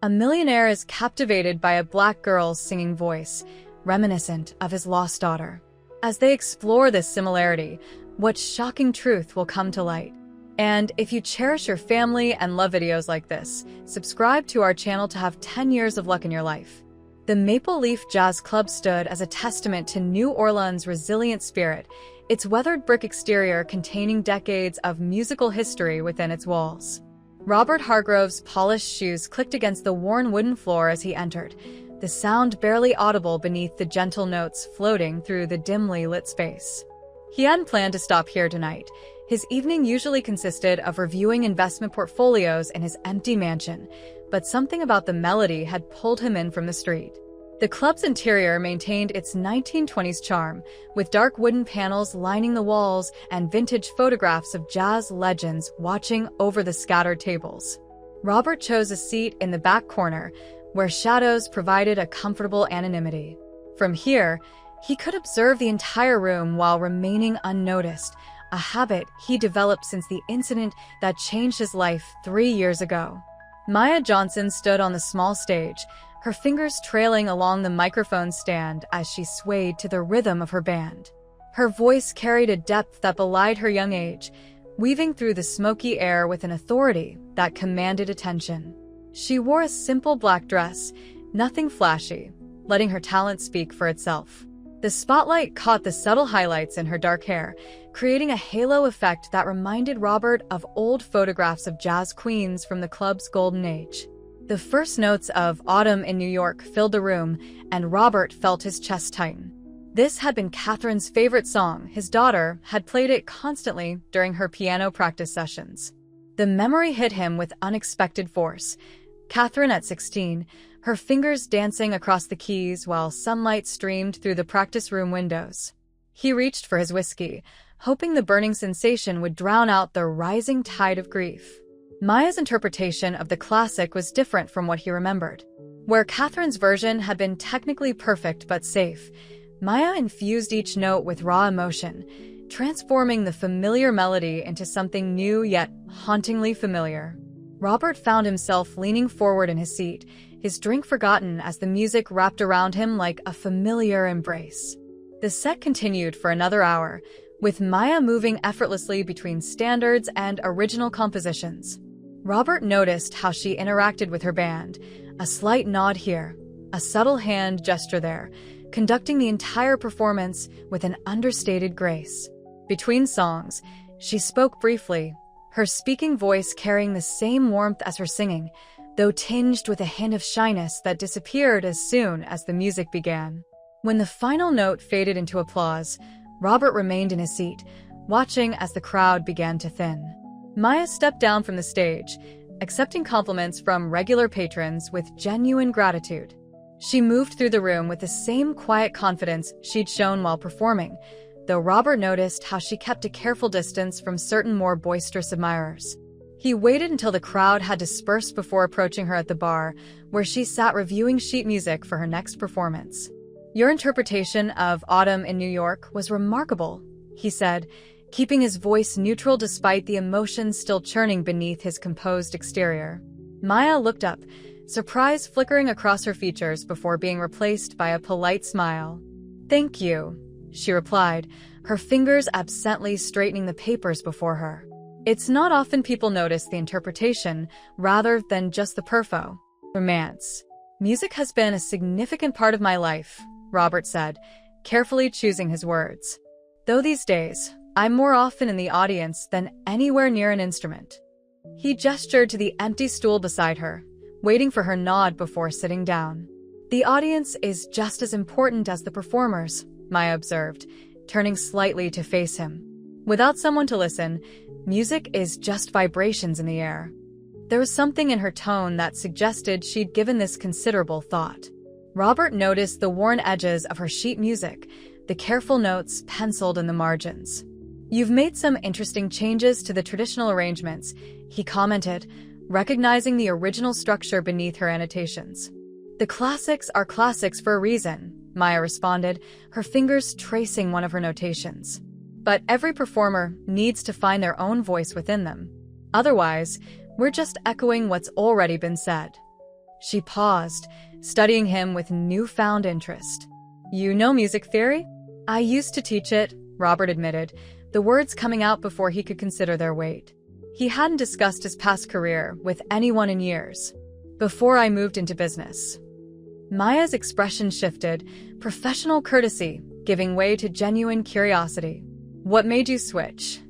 A millionaire is captivated by a black girl's singing voice, reminiscent of his lost daughter. As they explore this similarity, what shocking truth will come to light? And if you cherish your family and love videos like this, subscribe to our channel to have 10 years of luck in your life. The Maple Leaf Jazz Club stood as a testament to New Orleans' resilient spirit, its weathered brick exterior containing decades of musical history within its walls. Robert Hargrove's polished shoes clicked against the worn wooden floor as he entered, the sound barely audible beneath the gentle notes floating through the dimly lit space. He hadn't planned to stop here tonight. His evening usually consisted of reviewing investment portfolios in his empty mansion, but something about the melody had pulled him in from the street. The club's interior maintained its 1920s charm, with dark wooden panels lining the walls and vintage photographs of jazz legends watching over the scattered tables. Robert chose a seat in the back corner, where shadows provided a comfortable anonymity. From here, he could observe the entire room while remaining unnoticed, a habit he developed since the incident that changed his life 3 years ago. Maya Johnson stood on the small stage, her fingers trailing along the microphone stand as she swayed to the rhythm of her band. Her voice carried a depth that belied her young age, weaving through the smoky air with an authority that commanded attention. She wore a simple black dress, nothing flashy, letting her talent speak for itself. The spotlight caught the subtle highlights in her dark hair, creating a halo effect that reminded Robert of old photographs of jazz queens from the club's golden age. The first notes of Autumn in New York filled the room, and Robert felt his chest tighten. This had been Catherine's favorite song. His daughter had played it constantly during her piano practice sessions. The memory hit him with unexpected force. Catherine at 16, her fingers dancing across the keys while sunlight streamed through the practice room windows. He reached for his whiskey, hoping the burning sensation would drown out the rising tide of grief. Maya's interpretation of the classic was different from what he remembered. Where Catherine's version had been technically perfect but safe, Maya infused each note with raw emotion, transforming the familiar melody into something new yet hauntingly familiar. Robert found himself leaning forward in his seat, his drink forgotten as the music wrapped around him like a familiar embrace. The set continued for another hour, with Maya moving effortlessly between standards and original compositions. Robert noticed how she interacted with her band, a slight nod here, a subtle hand gesture there, conducting the entire performance with an understated grace. Between songs, she spoke briefly, her speaking voice carrying the same warmth as her singing, though tinged with a hint of shyness that disappeared as soon as the music began. When the final note faded into applause, Robert remained in his seat, watching as the crowd began to thin. Maya stepped down from the stage, accepting compliments from regular patrons with genuine gratitude. She moved through the room with the same quiet confidence she'd shown while performing, though Robert noticed how she kept a careful distance from certain more boisterous admirers. He waited until the crowd had dispersed before approaching her at the bar, where she sat reviewing sheet music for her next performance. "Your interpretation of Autumn in New York was remarkable," he said, keeping his voice neutral despite the emotions still churning beneath his composed exterior. Maya looked up, surprise flickering across her features before being replaced by a polite smile. "Thank you," she replied, her fingers absently straightening the papers before her. "It's not often people notice the interpretation, rather than just the romance. Music has been a significant part of my life," Robert said, carefully choosing his words. "Though these days, I'm more often in the audience than anywhere near an instrument." He gestured to the empty stool beside her, waiting for her nod before sitting down. "The audience is just as important as the performers," Maya observed, turning slightly to face him. Without someone to listen, music is just vibrations in the air. There was something in her tone that suggested she'd given this considerable thought. Robert noticed the worn edges of her sheet music, the careful notes penciled in the margins. "You've made some interesting changes to the traditional arrangements," he commented, recognizing the original structure beneath her annotations. "The classics are classics for a reason," Maya responded, her fingers tracing one of her notations. "But every performer needs to find their own voice within them. Otherwise, we're just echoing what's already been said." She paused, studying him with newfound interest. "You know music theory?" "I used to teach it," Robert admitted, the words coming out before he could consider their weight. He hadn't discussed his past career with anyone in years. "Before I moved into business." Maya's expression shifted, professional courtesy giving way to genuine curiosity. "What made you switch?"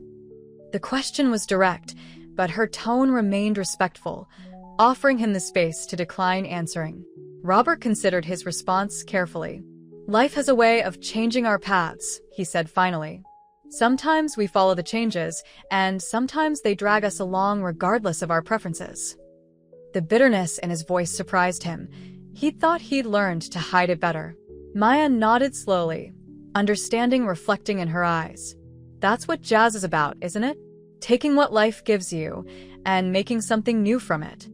The question was direct, but her tone remained respectful, offering him the space to decline answering. Robert considered his response carefully. "Life has a way of changing our paths," he said finally. "Sometimes we follow the changes, and sometimes they drag us along regardless of our preferences." The bitterness in his voice surprised him. He thought he'd learned to hide it better. Maya nodded slowly, understanding reflecting in her eyes. "That's what jazz is about, isn't it? Taking what life gives you and making something new from it."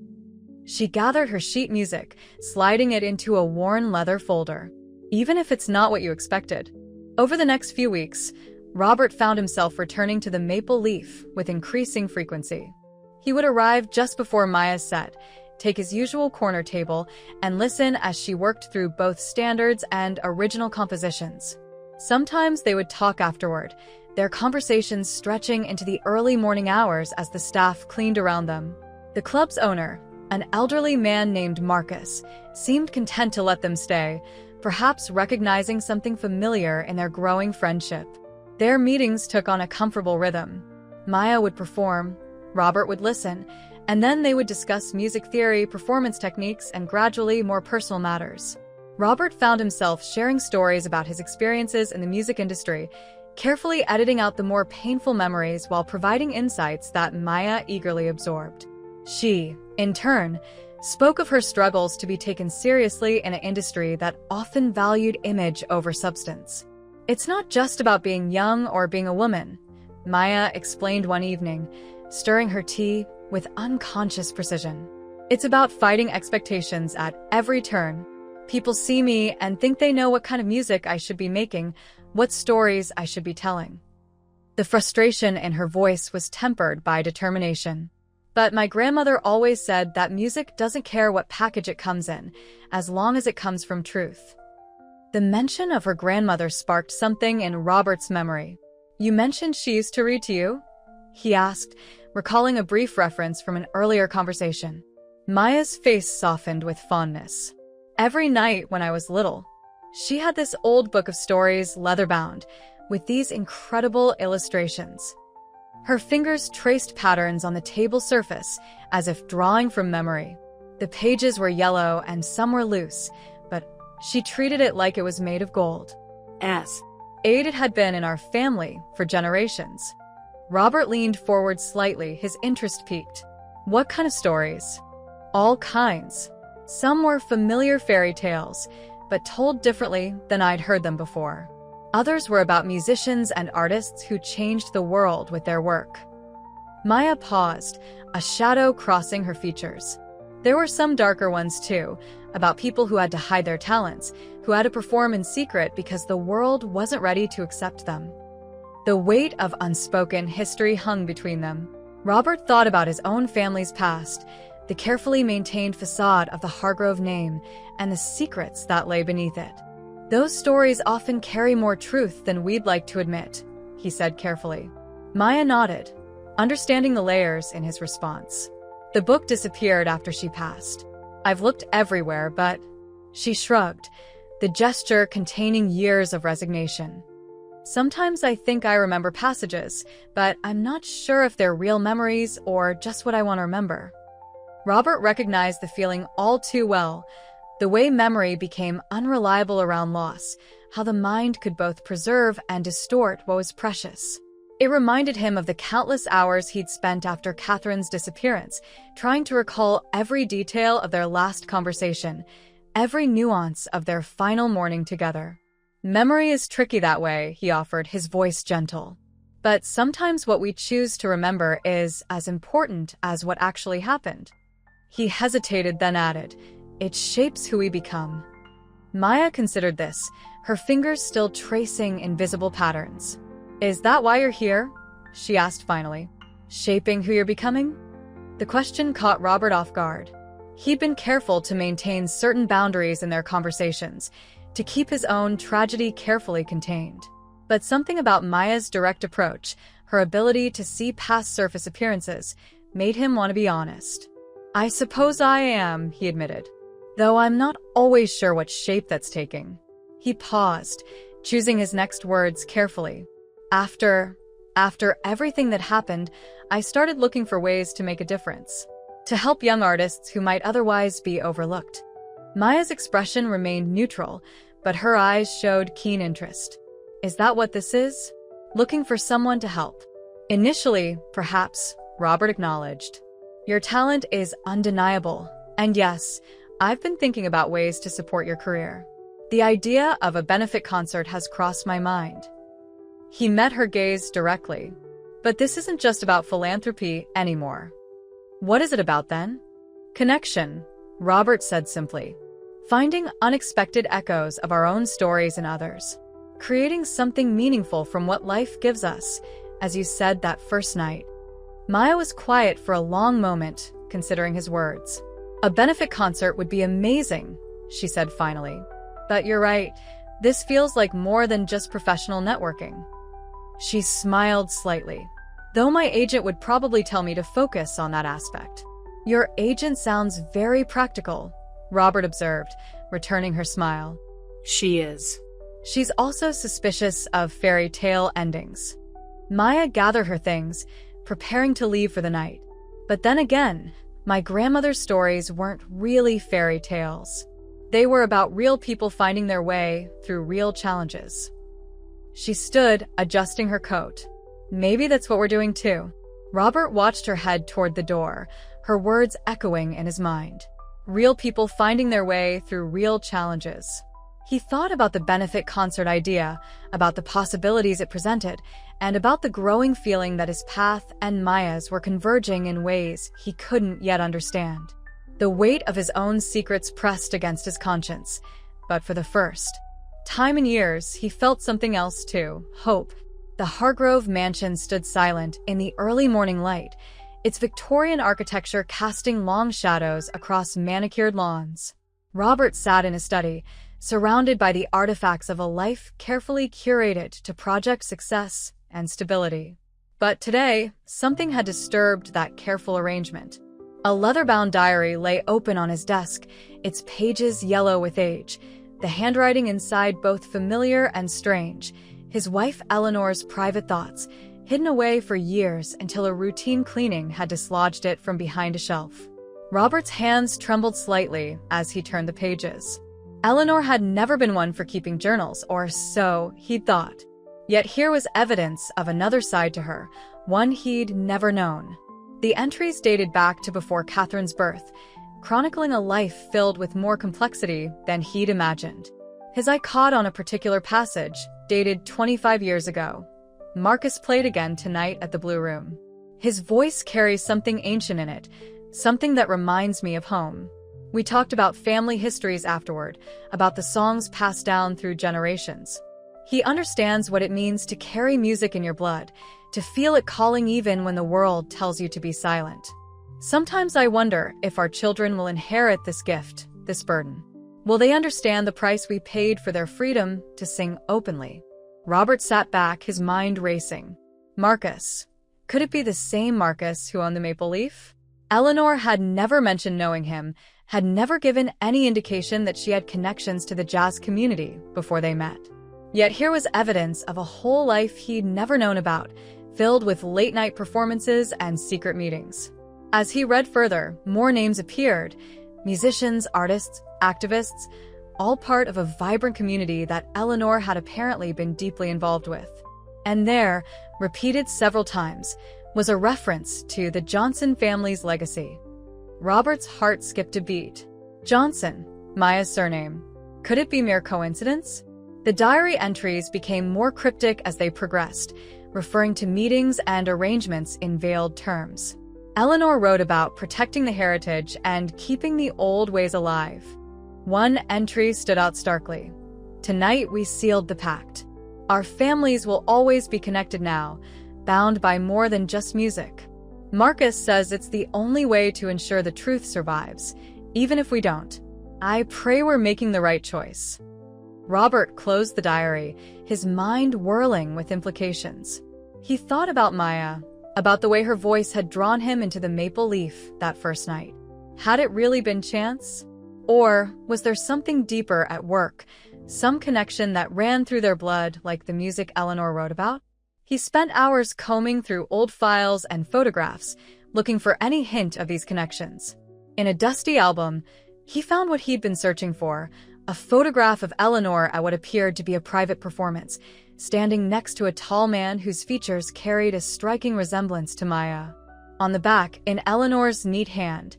She gathered her sheet music, sliding it into a worn leather folder. "Even if it's not what you expected." Over the next few weeks, Robert found himself returning to the Maple Leaf with increasing frequency. He would arrive just before Maya's set, take his usual corner table, and listen as she worked through both standards and original compositions. Sometimes they would talk afterward, their conversations stretching into the early morning hours as the staff cleaned around them. The club's owner, an elderly man named Marcus, seemed content to let them stay, perhaps recognizing something familiar in their growing friendship. Their meetings took on a comfortable rhythm. Maya would perform, Robert would listen, and then they would discuss music theory, performance techniques, and gradually more personal matters. Robert found himself sharing stories about his experiences in the music industry, carefully editing out the more painful memories while providing insights that Maya eagerly absorbed. She, in turn, spoke of her struggles to be taken seriously in an industry that often valued image over substance. "It's not just about being young or being a woman," Maya explained one evening, stirring her tea with unconscious precision. "It's about fighting expectations at every turn. People see me and think they know what kind of music I should be making, what stories I should be telling." The frustration in her voice was tempered by determination. "But my grandmother always said that music doesn't care what package it comes in, as long as it comes from truth." The mention of her grandmother sparked something in Robert's memory. "You mentioned she used to read to you?" he asked, recalling a brief reference from an earlier conversation. Maya's face softened with fondness. "Every night when I was little, she had this old book of stories, leather-bound, with these incredible illustrations." Her fingers traced patterns on the table surface, as if drawing from memory. The pages were yellow and some were loose, but she treated it like it was made of gold. As it had been in our family for generations. Robert leaned forward slightly, his interest piqued. "What kind of stories?" "All kinds. Some were familiar fairy tales, but told differently than I'd heard them before. Others were about musicians and artists who changed the world with their work." Maya paused, a shadow crossing her features. There were some darker ones too, about people who had to hide their talents, who had to perform in secret because the world wasn't ready to accept them. The weight of unspoken history hung between them. Robert thought about his own family's past, the carefully maintained facade of the Hargrove name, and the secrets that lay beneath it. "Those stories often carry more truth than we'd like to admit," he said carefully. Maya nodded, understanding the layers in his response. "The book disappeared after she passed. I've looked everywhere, but..." She shrugged, the gesture containing years of resignation. "Sometimes I think I remember passages, but I'm not sure if they're real memories or just what I want to remember." Robert recognized the feeling all too well, the way memory became unreliable around loss, how the mind could both preserve and distort what was precious. It reminded him of the countless hours he'd spent after Catherine's disappearance, trying to recall every detail of their last conversation, every nuance of their final morning together. "Memory is tricky that way," he offered, his voice gentle. "But sometimes what we choose to remember is as important as what actually happened." He hesitated, then added, "It shapes who we become." Maya considered this, her fingers still tracing invisible patterns. "Is that why you're here?" she asked finally. "Shaping who you're becoming?" The question caught Robert off guard. He'd been careful to maintain certain boundaries in their conversations, to keep his own tragedy carefully contained. But something about Maya's direct approach, her ability to see past surface appearances, made him want to be honest. "I suppose I am," he admitted, "though I'm not always sure what shape that's taking." He paused, choosing his next words carefully. After everything that happened, I started looking for ways to make a difference, to help young artists who might otherwise be overlooked." Maya's expression remained neutral, but her eyes showed keen interest. "Is that what this is? Looking for someone to help?" "Initially, perhaps," Robert acknowledged. "Your talent is undeniable, and yes, I've been thinking about ways to support your career. The idea of a benefit concert has crossed my mind." He met her gaze directly. "But this isn't just about philanthropy anymore." "What is it about then?" "Connection," Robert said simply. "Finding unexpected echoes of our own stories in others. Creating something meaningful from what life gives us, as you said that first night." Maya was quiet for a long moment, considering his words. "A benefit concert would be amazing," she said finally. "But you're right, this feels like more than just professional networking." She smiled slightly. "Though my agent would probably tell me to focus on that aspect." "Your agent sounds very practical," Robert observed, returning her smile. "She is." "She's also suspicious of fairy tale endings." Maya gathered her things, preparing to leave for the night. "But then again, my grandmother's stories weren't really fairy tales. They were about real people finding their way through real challenges." She stood, adjusting her coat. "Maybe that's what we're doing too." Robert watched her head toward the door, her words echoing in his mind. Real people finding their way through real challenges. He thought about the benefit concert idea, about the possibilities it presented, and about the growing feeling that his path and Maya's were converging in ways he couldn't yet understand. The weight of his own secrets pressed against his conscience, but for the first time in years, he felt something else too: hope. The Hargrove mansion stood silent in the early morning light, its Victorian architecture casting long shadows across manicured lawns. Robert sat in his study, surrounded by the artifacts of a life carefully curated to project success and stability. But today, something had disturbed that careful arrangement. A leather-bound diary lay open on his desk, its pages yellow with age, the handwriting inside both familiar and strange, his wife Eleanor's private thoughts, hidden away for years until a routine cleaning had dislodged it from behind a shelf. Robert's hands trembled slightly as he turned the pages. Eleanor had never been one for keeping journals, or so he'd thought. Yet here was evidence of another side to her, one he'd never known. The entries dated back to before Catherine's birth, chronicling a life filled with more complexity than he'd imagined. His eye caught on a particular passage, dated 25 years ago. "Marcus played again tonight at the Blue Room. His voice carries something ancient in it, something that reminds me of home." We talked about family histories afterward, about the songs passed down through generations. He understands what it means to carry music in your blood, to feel it calling even when the world tells you to be silent. Sometimes I wonder if our children will inherit this gift, this burden. Will they understand the price we paid for their freedom to sing openly? Robert sat back, his mind racing. Marcus. Could it be the same Marcus who owned the Maple Leaf? Eleanor had never mentioned knowing him, had never given any indication that she had connections to the jazz community before they met. Yet here was evidence of a whole life he'd never known about, filled with late-night performances and secret meetings. As he read further, more names appeared: musicians, artists, activists, all part of a vibrant community that Eleanor had apparently been deeply involved with. And there, repeated several times, was a reference to the Johnson family's legacy. Robert's heart skipped a beat. Johnson, Maya's surname. Could it be mere coincidence? The diary entries became more cryptic as they progressed, referring to meetings and arrangements in veiled terms. Eleanor wrote about protecting the heritage and keeping the old ways alive. One entry stood out starkly. "Tonight we sealed the pact. Our families will always be connected now, bound by more than just music. Marcus says it's the only way to ensure the truth survives, Even if we don't, I pray we're making the right choice." Robert closed the diary, his mind whirling with implications. He thought about Maya, about the way her voice had drawn him into the maple leaf that first night. Had it really been chance? Or was there something deeper at work, some connection that ran through their blood like the music Eleanor wrote about? He spent hours combing through old files and photographs, looking for any hint of these connections. In a dusty album, he found what he'd been searching for, a photograph of Eleanor at what appeared to be a private performance, standing next to a tall man whose features carried a striking resemblance to Maya. On the back, in Eleanor's neat hand,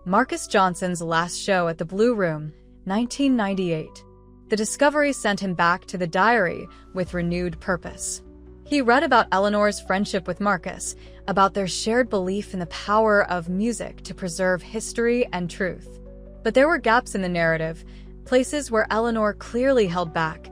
Marcus Johnson's last show at the Blue Room, 1998. The discovery sent him back to the diary with renewed purpose. He read about Eleanor's friendship with Marcus, about their shared belief in the power of music to preserve history and truth. But there were gaps in the narrative, places where Eleanor clearly held back,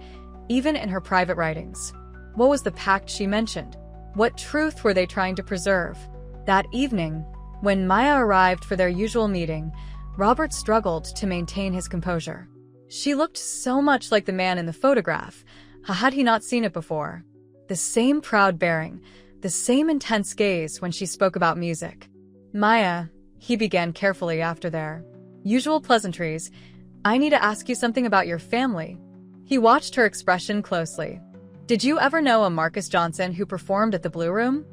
even in her private writings. What was the pact she mentioned? What truth were they trying to preserve? That evening, when Maya arrived for their usual meeting, Robert struggled to maintain his composure. She looked so much like the man in the photograph. How had he not seen it before? The same proud bearing, the same intense gaze when she spoke about music. "Maya," he began carefully after their usual pleasantries, "I need to ask you something about your family." He watched her expression closely. "Did you ever know a Marcus Johnson who performed at the Blue Room?"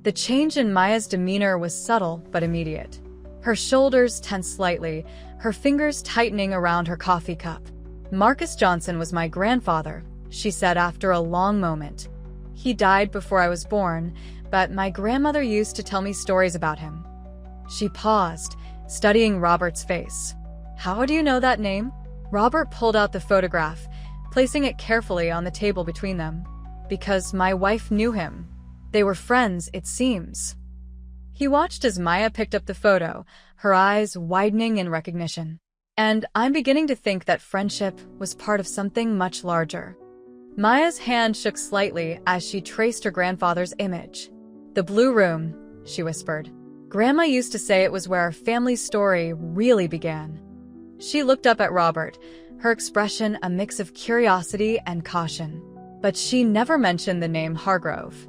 The change in Maya's demeanor was subtle but immediate. Her shoulders tensed slightly, her fingers tightening around her coffee cup. "Marcus Johnson was my grandfather," she said after a long moment. "He died before I was born, but my grandmother used to tell me stories about him." She paused, studying Robert's face. "How do you know that name?" Robert pulled out the photograph, placing it carefully on the table between them. "Because my wife knew him. They were friends, it seems." He watched as Maya picked up the photo, her eyes widening in recognition. "And I'm beginning to think that friendship was part of something much larger." Maya's hand shook slightly as she traced her grandfather's image. "The Blue Room," she whispered. "Grandma used to say it was where our family story really began." She looked up at Robert, her expression a mix of curiosity and caution. But she never mentioned the name Hargrove.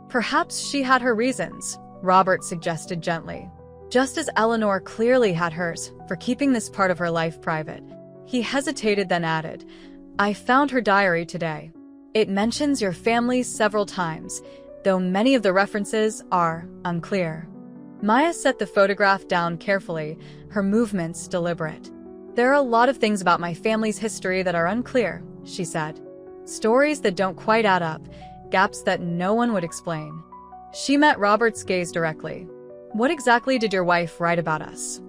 "Perhaps she had her reasons," Robert suggested gently. Just as Eleanor clearly had hers for keeping this part of her life private. He hesitated, then added, "I found her diary today. It mentions your family several times, though many of the references are unclear." Maya set the photograph down carefully, her movements deliberate. "There are a lot of things about my family's history that are unclear," she said. "Stories that don't quite add up, gaps that no one would explain." She met Robert's gaze directly. "What exactly did your wife write about us?"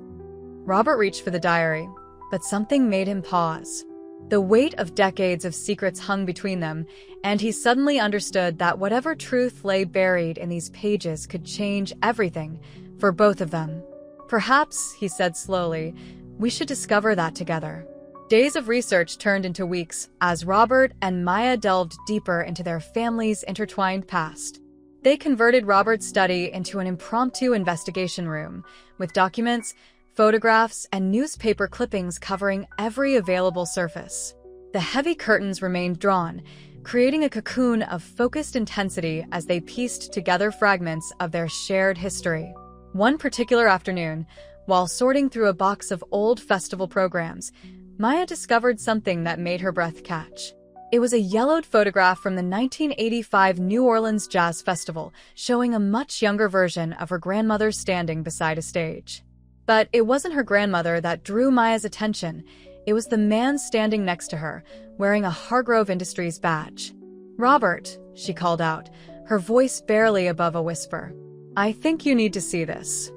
Robert reached for the diary, but something made him pause. The weight of decades of secrets hung between them, and he suddenly understood that whatever truth lay buried in these pages could change everything for both of them. "Perhaps," he said slowly, "we should discover that together." Days of research turned into weeks as Robert and Maya delved deeper into their family's intertwined past. They converted Robert's study into an impromptu investigation room, with documents, photographs, and newspaper clippings covering every available surface. The heavy curtains remained drawn, creating a cocoon of focused intensity as they pieced together fragments of their shared history. One particular afternoon, while sorting through a box of old festival programs, Maya discovered something that made her breath catch. It was a yellowed photograph from the 1985 New Orleans Jazz Festival, showing a much younger version of her grandmother standing beside a stage. But it wasn't her grandmother that drew Maya's attention. It was the man standing next to her, wearing a Hargrove Industries badge. "Robert," she called out, her voice barely above a whisper. "I think you need to see this."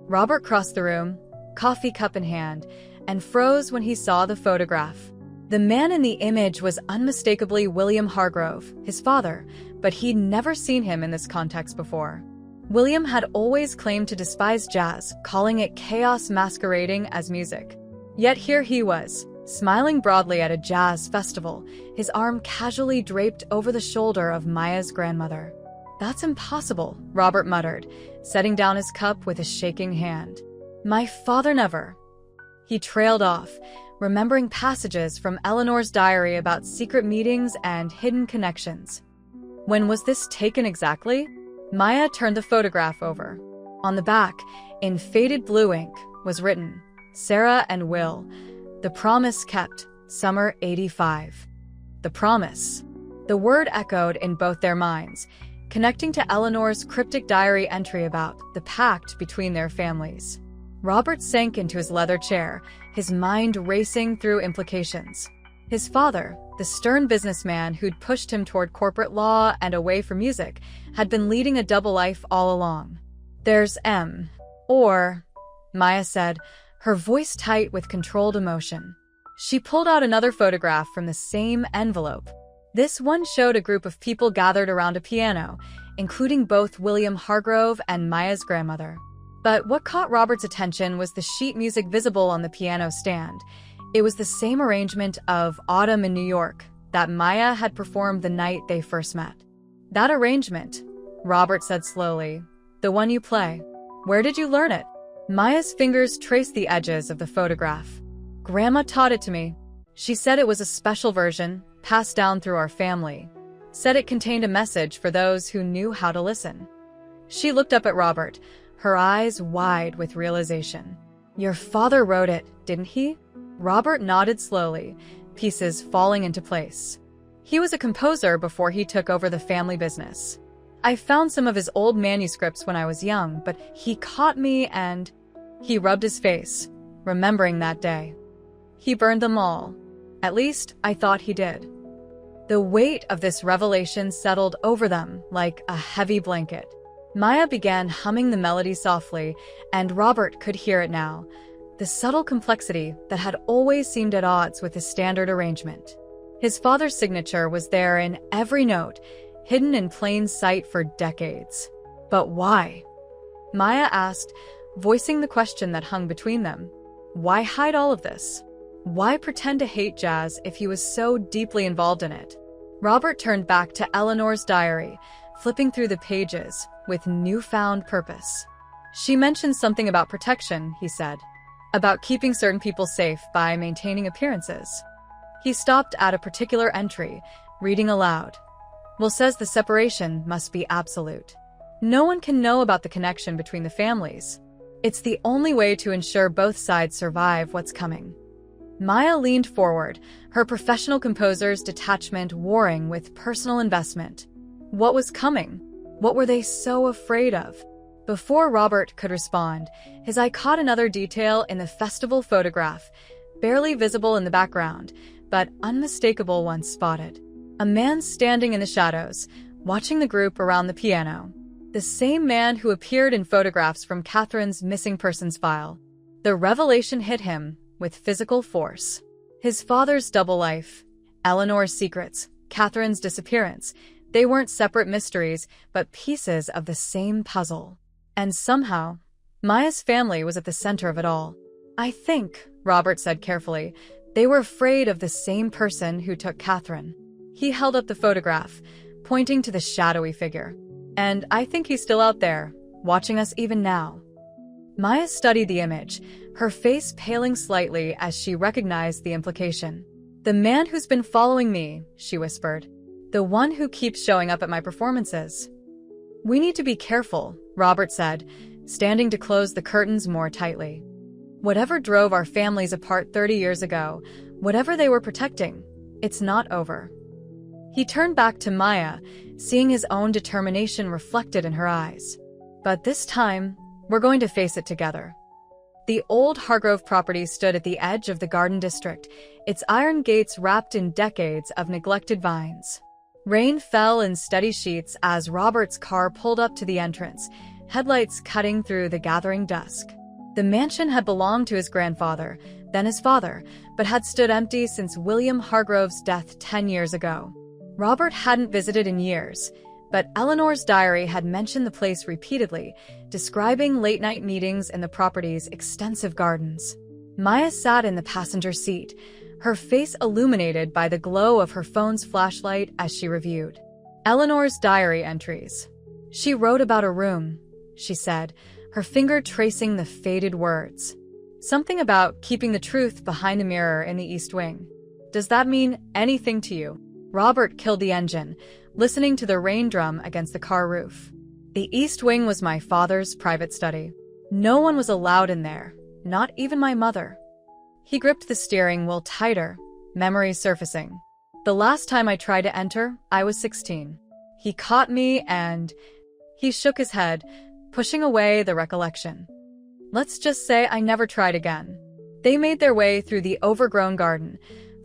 Robert crossed the room, coffee cup in hand, and froze when he saw the photograph. The man in the image was unmistakably William Hargrove, his father, but he'd never seen him in this context before. William had always claimed to despise jazz, calling it chaos masquerading as music. Yet here he was, smiling broadly at a jazz festival, his arm casually draped over the shoulder of Maya's grandmother. "That's impossible," Robert muttered, setting down his cup with a shaking hand. "My father never." He trailed off, remembering passages from Eleanor's diary about secret meetings and hidden connections. When was this taken exactly? Maya turned the photograph over. On the back, in faded blue ink, was written, "Sarah and Will. The promise kept. Summer '85." The promise. The word echoed in both their minds, connecting to Eleanor's cryptic diary entry about the pact between their families. Robert sank into his leather chair, his mind racing through implications. His father, the stern businessman who'd pushed him toward corporate law and away from music, had been leading a double life all along. "There's M. Or," Maya said, her voice tight with controlled emotion. She pulled out another photograph from the same envelope. This one showed a group of people gathered around a piano, including both William Hargrove and Maya's grandmother. But what caught Robert's attention was the sheet music visible on the piano stand. It was the same arrangement of Autumn in New York that Maya had performed the night they first met. "That arrangement," Robert said slowly, "the one you play. Where did you learn it?" Maya's fingers traced the edges of the photograph. "Grandma taught it to me. She said it was a special version, passed down through our family. Said it contained a message for those who knew how to listen." She looked up at Robert, her eyes wide with realization. "Your father wrote it, didn't he?" Robert nodded slowly, pieces falling into place. "He was a composer before he took over the family business. I found some of his old manuscripts when I was young, but he caught me and..." He rubbed his face, remembering that day. "He burned them all. At least, I thought he did." The weight of this revelation settled over them like a heavy blanket. Maya began humming the melody softly, and Robert could hear it now, the subtle complexity that had always seemed at odds with his standard arrangement. His father's signature was there in every note, hidden in plain sight for decades. But why? Maya asked, voicing the question that hung between them. Why hide all of this? Why pretend to hate jazz if he was so deeply involved in it? Robert turned back to Eleanor's diary, flipping through the pages with newfound purpose. "She mentioned something about protection," he said. "About keeping certain people safe by maintaining appearances." He stopped at a particular entry, reading aloud. "Will says the separation must be absolute. No one can know about the connection between the families. It's the only way to ensure both sides survive what's coming." Maya leaned forward, her professional composer's detachment warring with personal investment. What was coming? What were they so afraid of? Before Robert could respond, his eye caught another detail in the festival photograph, barely visible in the background, but unmistakable once spotted. A man standing in the shadows, watching the group around the piano. The same man who appeared in photographs from Catherine's missing persons file. The revelation hit him with physical force. His father's double life, Eleanor's secrets, Catherine's disappearance, they weren't separate mysteries, but pieces of the same puzzle. And somehow, Maya's family was at the center of it all. "I think," Robert said carefully, "they were afraid of the same person who took Catherine." He held up the photograph, pointing to the shadowy figure. "And I think he's still out there, watching us even now." Maya studied the image, her face paling slightly as she recognized the implication. "The man who's been following me," she whispered. "The one who keeps showing up at my performances." "We need to be careful," Robert said, standing to close the curtains more tightly. "Whatever drove our families apart 30 years ago, whatever they were protecting, it's not over." He turned back to Maya, seeing his own determination reflected in her eyes. "But this time, we're going to face it together." The old Hargrove property stood at the edge of the Garden District, its iron gates wrapped in decades of neglected vines. Rain fell in steady sheets as Robert's car pulled up to the entrance, headlights cutting through the gathering dusk. The mansion had belonged to his grandfather, then his father, but had stood empty since William Hargrove's death 10 years ago. Robert hadn't visited in years, but Eleanor's diary had mentioned the place repeatedly, describing late-night meetings in the property's extensive gardens. Maya sat in the passenger seat, her face illuminated by the glow of her phone's flashlight as she reviewed Eleanor's diary entries. "She wrote about a room," she said, her finger tracing the faded words. Something about keeping the truth behind the mirror in the East Wing. Does that mean anything to you? Robert killed the engine, listening to the rain drum against the car roof. The East Wing was my father's private study. No one was allowed in there, not even my mother. He gripped the steering wheel tighter, memories surfacing. The last time I tried to enter, I was 16. He caught me and he shook his head, pushing away the recollection. Let's just say I never tried again. They made their way through the overgrown garden,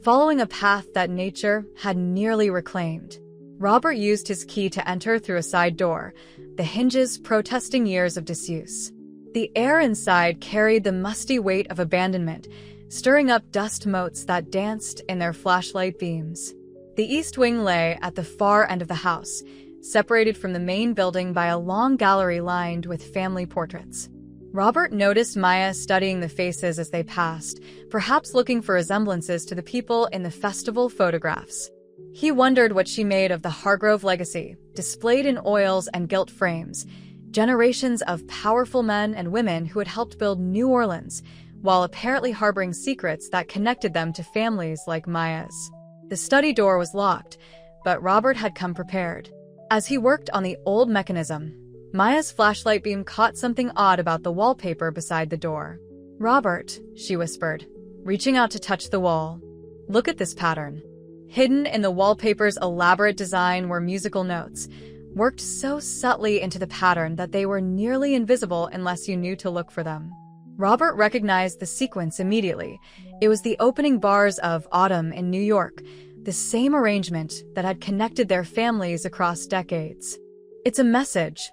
following a path that nature had nearly reclaimed. Robert used his key to enter through a side door, the hinges protesting years of disuse. The air inside carried the musty weight of abandonment, stirring up dust motes that danced in their flashlight beams. The East Wing lay at the far end of the house, separated from the main building by a long gallery lined with family portraits. Robert noticed Maya studying the faces as they passed, perhaps looking for resemblances to the people in the festival photographs. He wondered what she made of the Hargrove legacy, displayed in oils and gilt frames, generations of powerful men and women who had helped build New Orleans, while apparently harboring secrets that connected them to families like Maya's. The study door was locked, but Robert had come prepared. As he worked on the old mechanism, Maya's flashlight beam caught something odd about the wallpaper beside the door. "Robert," she whispered, reaching out to touch the wall. "Look at this pattern." Hidden in the wallpaper's elaborate design were musical notes, worked so subtly into the pattern that they were nearly invisible unless you knew to look for them. Robert recognized the sequence immediately. It was the opening bars of Autumn in New York, the same arrangement that had connected their families across decades. "It's a message,"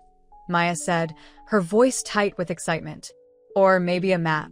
Maya said, her voice tight with excitement. "Or maybe a map."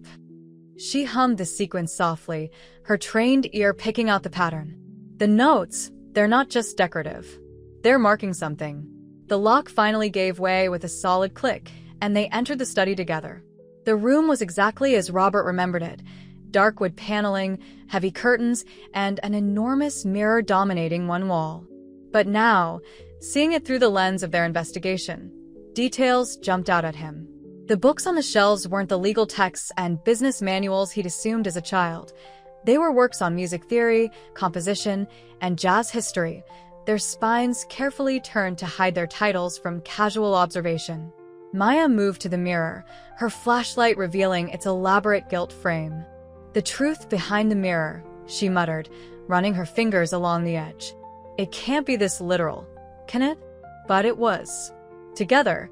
She hummed the sequence softly, her trained ear picking out the pattern. "The notes, they're not just decorative. They're marking something." The lock finally gave way with a solid click, and they entered the study together. The room was exactly as Robert remembered it. Dark wood paneling, heavy curtains, and an enormous mirror dominating one wall. But now, seeing it through the lens of their investigation, details jumped out at him. The books on the shelves weren't the legal texts and business manuals he'd assumed as a child. They were works on music theory, composition, and jazz history, their spines carefully turned to hide their titles from casual observation. Maya moved to the mirror, her flashlight revealing its elaborate gilt frame. "The truth behind the mirror," she muttered, running her fingers along the edge. "It can't be this literal, can it?" But it was. Together,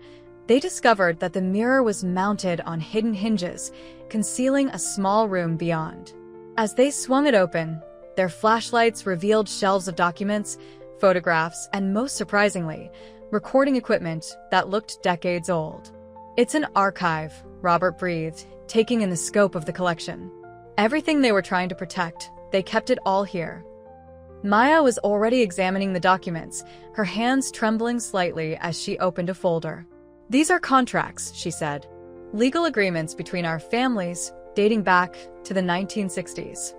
they discovered that the mirror was mounted on hidden hinges, concealing a small room beyond. As they swung it open, their flashlights revealed shelves of documents, photographs, and most surprisingly, recording equipment that looked decades old. "It's an archive," Robert breathed, taking in the scope of the collection. Everything they were trying to protect, they kept it all here. Maya was already examining the documents, her hands trembling slightly as she opened a folder. "These are contracts," she said. "Legal agreements between our families dating back to the 1960s.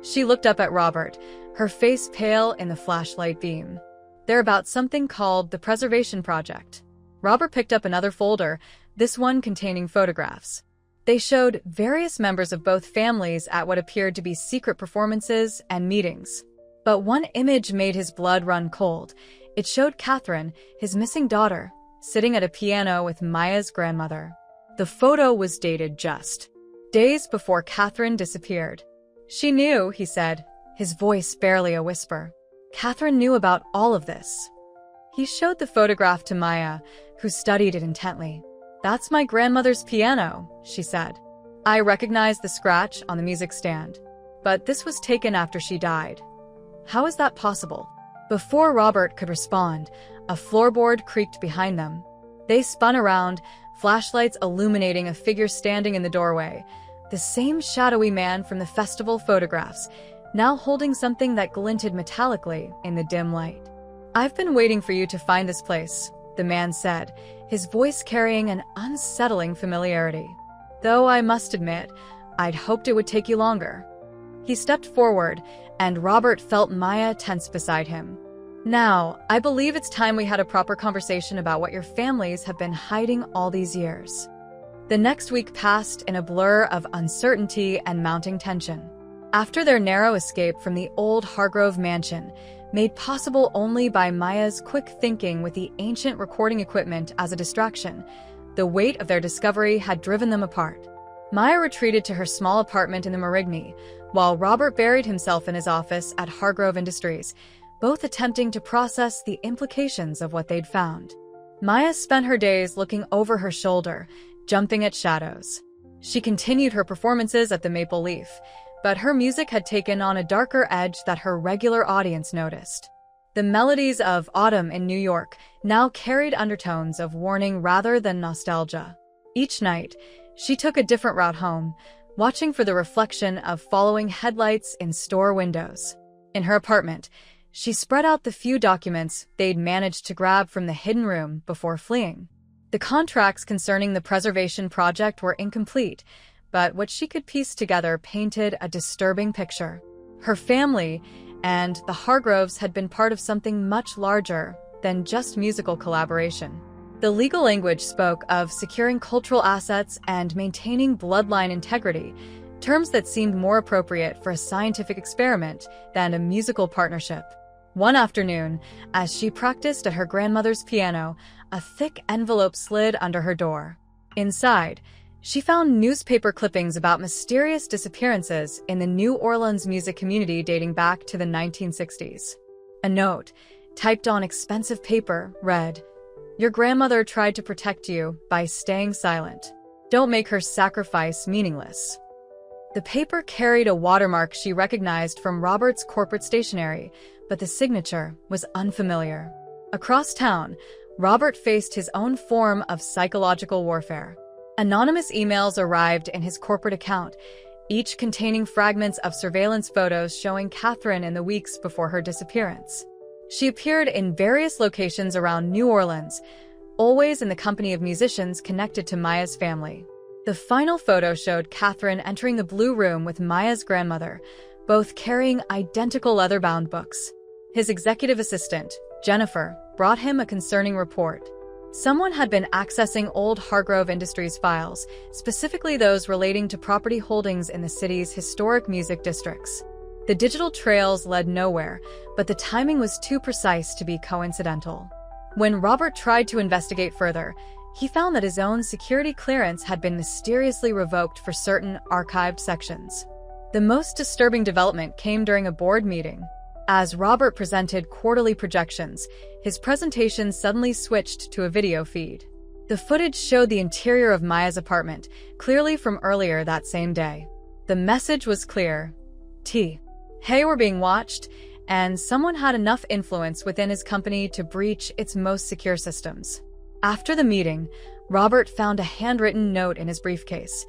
She looked up at Robert, her face pale in the flashlight beam. "They're about something called the Preservation Project." Robert picked up another folder, this one containing photographs. They showed various members of both families at what appeared to be secret performances and meetings. But one image made his blood run cold. It showed Catherine, his missing daughter, sitting at a piano with Maya's grandmother. The photo was dated just days before Catherine disappeared. "She knew," he said, his voice barely a whisper. "Catherine knew about all of this." He showed the photograph to Maya, who studied it intently. "That's my grandmother's piano," she said. "I recognized the scratch on the music stand. But this was taken after she died. How is that possible?" Before Robert could respond, a floorboard creaked behind them. They spun around, flashlights illuminating a figure standing in the doorway, the same shadowy man from the festival photographs, now holding something that glinted metallically in the dim light. "I've been waiting for you to find this place," the man said, his voice carrying an unsettling familiarity. "Though I must admit, I'd hoped it would take you longer." He stepped forward, and Robert felt Maya tense beside him. "Now, I believe it's time we had a proper conversation about what your families have been hiding all these years." The next week passed in a blur of uncertainty and mounting tension. After their narrow escape from the old Hargrove mansion, made possible only by Maya's quick thinking with the ancient recording equipment as a distraction, the weight of their discovery had driven them apart. Maya retreated to her small apartment in the Marigny, while Robert buried himself in his office at Hargrove Industries, both attempting to process the implications of what they'd found. Maya spent her days looking over her shoulder, jumping at shadows. She continued her performances at the Maple Leaf, but her music had taken on a darker edge that her regular audience noticed. The melodies of Autumn in New York now carried undertones of warning rather than nostalgia. Each night, she took a different route home, watching for the reflection of following headlights in store windows. In her apartment, she spread out the few documents they'd managed to grab from the hidden room before fleeing. The contracts concerning the preservation project were incomplete, but what she could piece together painted a disturbing picture. Her family and the Hargroves had been part of something much larger than just musical collaboration. The legal language spoke of securing cultural assets and maintaining bloodline integrity, terms that seemed more appropriate for a scientific experiment than a musical partnership. One afternoon, as she practiced at her grandmother's piano, a thick envelope slid under her door. Inside, she found newspaper clippings about mysterious disappearances in the New Orleans music community dating back to the 1960s. A note, typed on expensive paper, read, "Your grandmother tried to protect you by staying silent. Don't make her sacrifice meaningless." The paper carried a watermark she recognized from Robert's corporate stationery, but the signature was unfamiliar. Across town, Robert faced his own form of psychological warfare. Anonymous emails arrived in his corporate account, each containing fragments of surveillance photos showing Catherine in the weeks before her disappearance. She appeared in various locations around New Orleans, always in the company of musicians connected to Maya's family. The final photo showed Catherine entering the Blue Room with Maya's grandmother, both carrying identical leather-bound books. His executive assistant, Jennifer, brought him a concerning report. Someone had been accessing old Hargrove Industries files, specifically those relating to property holdings in the city's historic music districts. The digital trails led nowhere, but the timing was too precise to be coincidental. When Robert tried to investigate further, he found that his own security clearance had been mysteriously revoked for certain archived sections. The most disturbing development came during a board meeting. As Robert presented quarterly projections, his presentation suddenly switched to a video feed. The footage showed the interior of Maya's apartment, clearly from earlier that same day. The message was clear. Hey, we're being watched, and someone had enough influence within his company to breach its most secure systems. After the meeting, Robert found a handwritten note in his briefcase.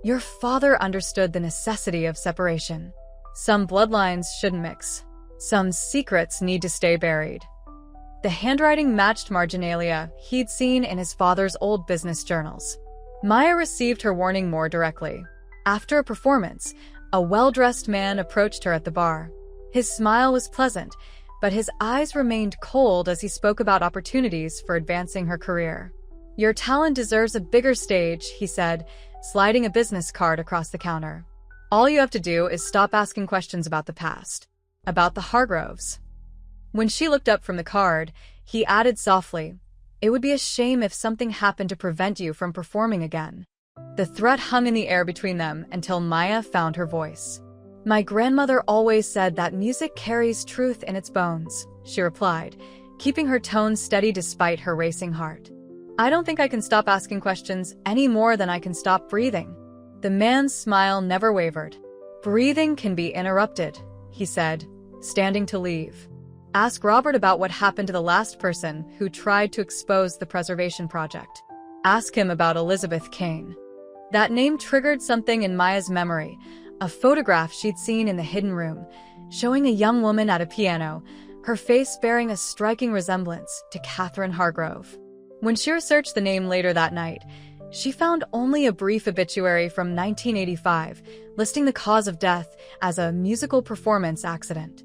"Your father understood the necessity of separation. Some bloodlines shouldn't mix. Some secrets need to stay buried." The handwriting matched marginalia he'd seen in his father's old business journals. Maya received her warning more directly. After a performance, a well-dressed man approached her at the bar. His smile was pleasant, but his eyes remained cold as he spoke about opportunities for advancing her career. "Your talent deserves a bigger stage," he said, sliding a business card across the counter. "All you have to do is stop asking questions about the past. About the Hargroves." When she looked up from the card, he added softly, "It would be a shame if something happened to prevent you from performing again." The threat hung in the air between them until Maya found her voice. "My grandmother always said that music carries truth in its bones," she replied, keeping her tone steady despite her racing heart. "I don't think I can stop asking questions any more than I can stop breathing." The man's smile never wavered. "Breathing can be interrupted," he said, standing to leave. "Ask Robert about what happened to the last person who tried to expose the preservation project. Ask him about Elizabeth Kane." That name triggered something in Maya's memory, a photograph she'd seen in the hidden room, showing a young woman at a piano, her face bearing a striking resemblance to Catherine Hargrove. When she researched the name later that night, she found only a brief obituary from 1985, listing the cause of death as a musical performance accident.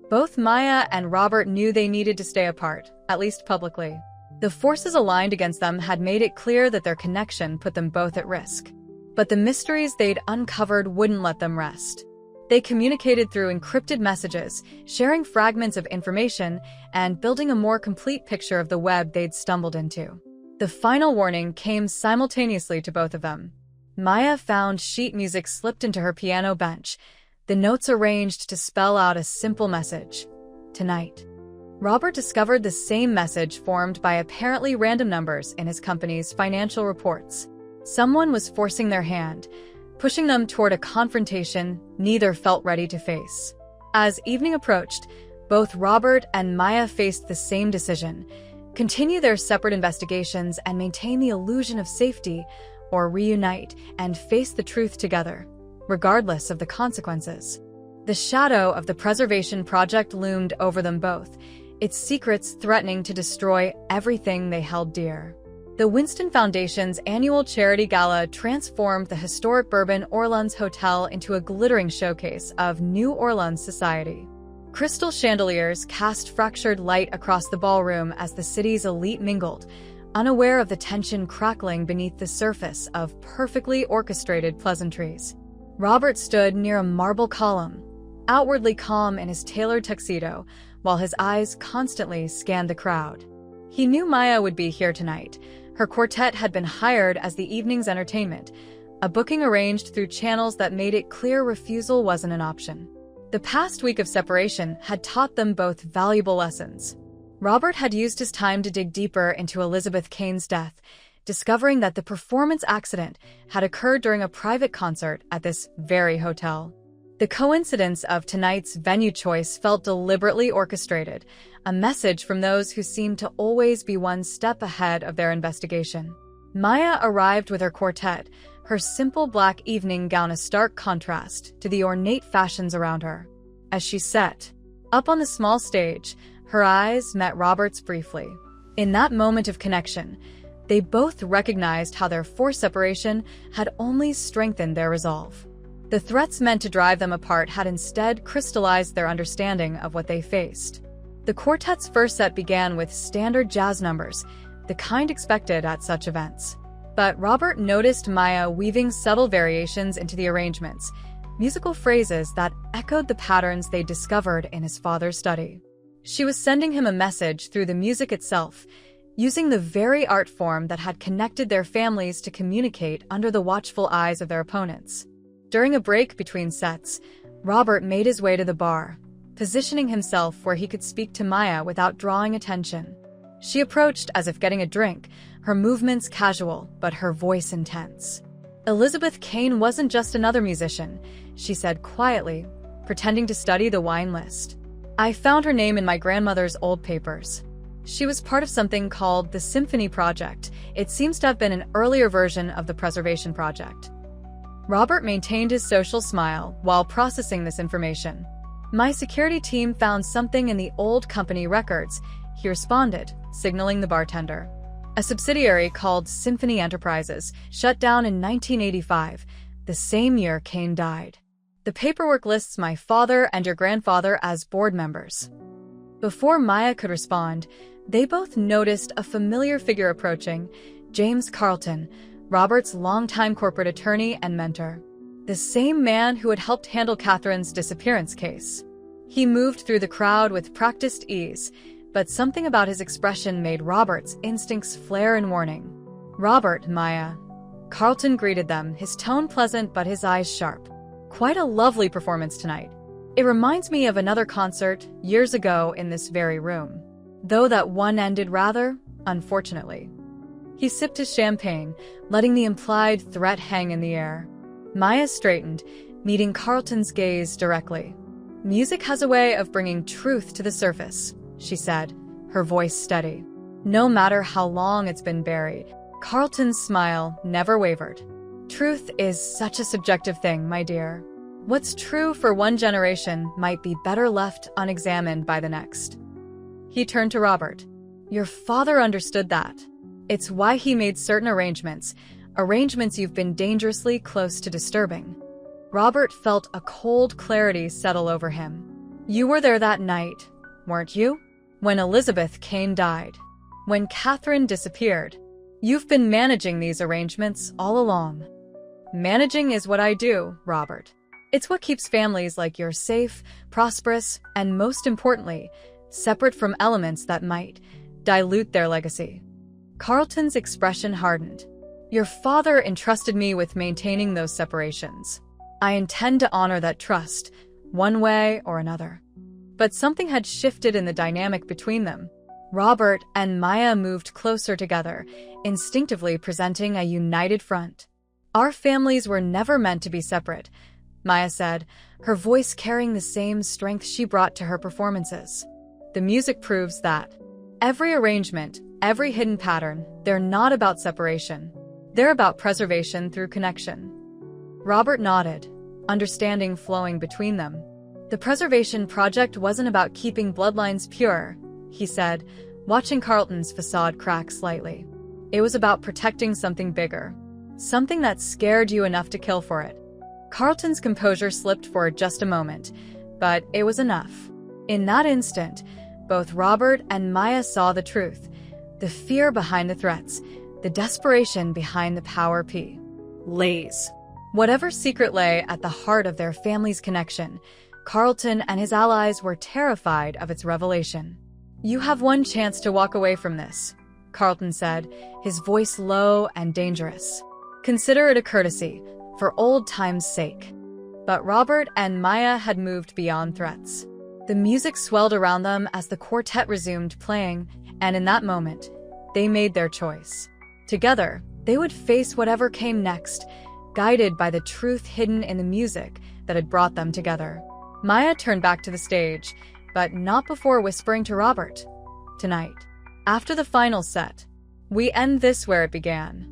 Both Maya and Robert knew they needed to stay apart, at least publicly. The forces aligned against them had made it clear that their connection put them both at risk. But the mysteries they'd uncovered wouldn't let them rest. They communicated through encrypted messages, sharing fragments of information and building a more complete picture of the web they'd stumbled into. The final warning came simultaneously to both of them. Maya found sheet music slipped into her piano bench, the notes arranged to spell out a simple message: tonight. Robert discovered the same message formed by apparently random numbers in his company's financial reports. Someone was forcing their hand, pushing them toward a confrontation neither felt ready to face. As evening approached, both Robert and Maya faced the same decision: continue their separate investigations and maintain the illusion of safety, or reunite and face the truth together, regardless of the consequences. The shadow of the Preservation Project loomed over them both, its secrets threatening to destroy everything they held dear. The Winston Foundation's annual charity gala transformed the historic Bourbon Orleans Hotel into a glittering showcase of New Orleans society. Crystal chandeliers cast fractured light across the ballroom as the city's elite mingled, unaware of the tension crackling beneath the surface of perfectly orchestrated pleasantries. Robert stood near a marble column, outwardly calm in his tailored tuxedo, while his eyes constantly scanned the crowd. He knew Maya would be here tonight. Her quartet had been hired as the evening's entertainment, a booking arranged through channels that made it clear refusal wasn't an option. The past week of separation had taught them both valuable lessons. Robert had used his time to dig deeper into Elizabeth Kane's death, discovering that the performance accident had occurred during a private concert at this very hotel. The coincidence of tonight's venue choice felt deliberately orchestrated, a message from those who seemed to always be one step ahead of their investigation. Maya arrived with her quartet, her simple black evening gown a stark contrast to the ornate fashions around her. As she sat up on the small stage, her eyes met Robert's briefly. In that moment of connection, they both recognized how their forced separation had only strengthened their resolve. The threats meant to drive them apart had instead crystallized their understanding of what they faced. The quartet's first set began with standard jazz numbers, the kind expected at such events. But Robert noticed Maya weaving subtle variations into the arrangements, musical phrases that echoed the patterns they discovered in his father's study. She was sending him a message through the music itself, using the very art form that had connected their families to communicate under the watchful eyes of their opponents. During a break between sets, Robert made his way to the bar, positioning himself where he could speak to Maya without drawing attention. She approached as if getting a drink, her movements casual, but her voice intense. Elizabeth Kane wasn't just another musician, she said quietly, pretending to study the wine list. I found her name in my grandmother's old papers. She was part of something called the Symphony Project. It seems to have been an earlier version of the Preservation Project. Robert maintained his social smile while processing this information. My security team found something in the old company records, he responded, signaling the bartender. A subsidiary called Symphony Enterprises shut down in 1985, the same year Kane died. The paperwork lists my father and your grandfather as board members. Before Maya could respond, they both noticed a familiar figure approaching, James Carlton, Robert's longtime corporate attorney and mentor. The same man who had helped handle Catherine's disappearance case. He moved through the crowd with practiced ease, but something about his expression made Robert's instincts flare in warning. Robert, Maya. Carlton greeted them, his tone pleasant but his eyes sharp. Quite a lovely performance tonight. It reminds me of another concert years ago in this very room. Though that one ended rather unfortunately. He sipped his champagne, letting the implied threat hang in the air. Maya straightened, meeting Carlton's gaze directly. Music has a way of bringing truth to the surface, she said, her voice steady. No matter how long it's been buried. Carlton's smile never wavered. Truth is such a subjective thing, my dear. What's true for one generation might be better left unexamined by the next. He turned to Robert. Your father understood that. It's why he made certain arrangements you've been dangerously close to disturbing. Robert felt a cold clarity settle over him. You were there that night, weren't you? When Elizabeth Kane died. when Catherine disappeared. "You've been managing these arrangements all along." "Managing is what I do, Robert. It's what keeps families like yours safe, prosperous, and most importantly, separate from elements that might dilute their legacy." Carlton's expression hardened. "Your father entrusted me with maintaining those separations. I intend to honor that trust, one way or another." But something had shifted in the dynamic between them. Robert and Maya moved closer together, instinctively presenting a united front. "Our families were never meant to be separate," Maya said, her voice carrying the same strength she brought to her performances. "The music proves that. Every arrangement, every hidden pattern, they're not about separation. They're about preservation through connection." Robert nodded, understanding flowing between them. "The preservation project wasn't about keeping bloodlines pure," he said, watching Carlton's facade crack slightly. "It was about protecting something bigger. Something that scared you enough to kill for it." Carlton's composure slipped for just a moment, but it was enough. In that instant, both Robert and Maya saw the truth, the fear behind the threats, the desperation behind the power plays. Whatever secret lay at the heart of their family's connection, Carlton and his allies were terrified of its revelation. "You have one chance to walk away from this," Carlton said, his voice low and dangerous. "Consider it a courtesy, for old time's sake." But Robert and Maya had moved beyond threats. The music swelled around them as the quartet resumed playing, and in that moment, they made their choice. Together, they would face whatever came next, guided by the truth hidden in the music that had brought them together. Maya turned back to the stage, but not before whispering to Robert, "Tonight, after the final set, we end this where it began."